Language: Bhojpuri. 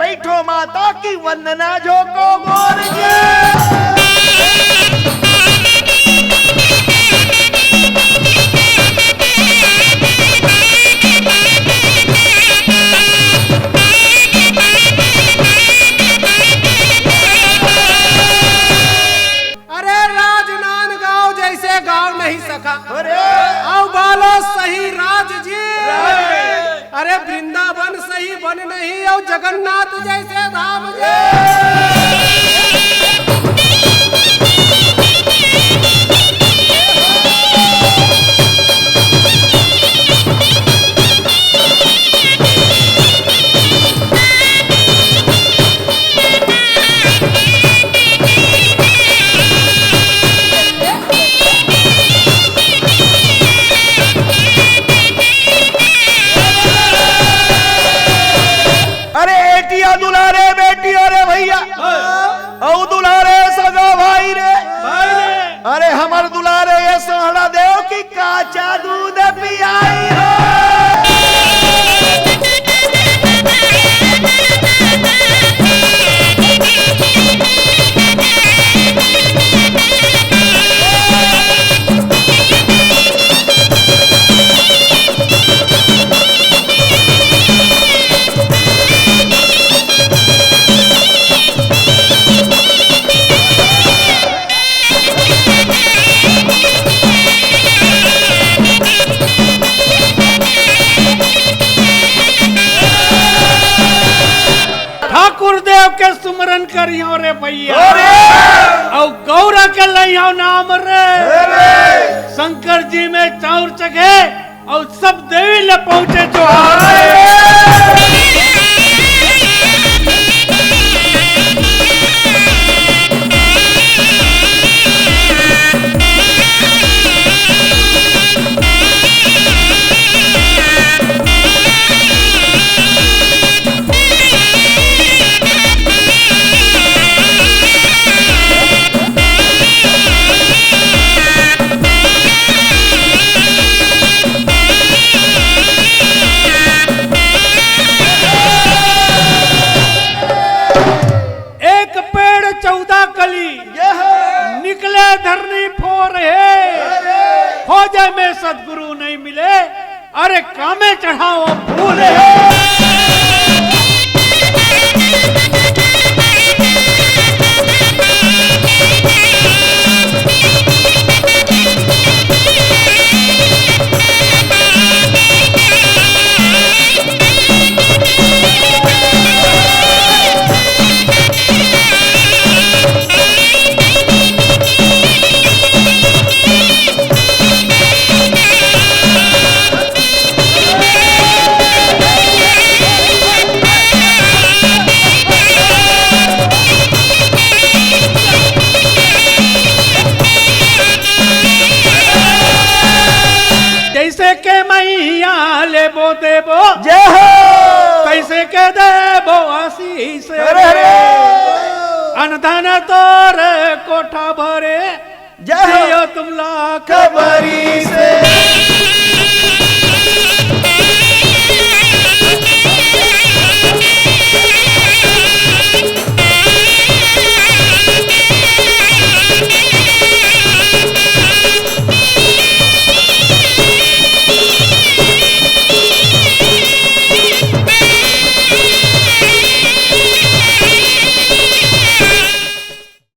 बैठो माता की वंदना झोंको गोर जी। अरे राजनांदगांव जैसे गांव नहीं सका, आओ बोलो सही राज जी। अरे वृंदावन सही बन नहीं और जगन्नाथ जैसे धाम जी। दुलारे बेटी अरे भैया औ दुलारे सगा भाई रे अरे हमर दुलारे ये सोहरा देव की काचा दूध पियाई हो। देव के सुमरन करियो रे भैया और गौरा के लियो नाम रे। शंकर जी में चाउर चगे और सब देवी ले पहुंचे जो निकले धरनी फोर है खोजे में सदगुरु नहीं मिले। अरे कामे चढ़ाओ फूल है। देबो देबो जय हो कैसे के देबो आशीष अनधन तोरे कोठा भरे जय हो तुम लाख बरी से।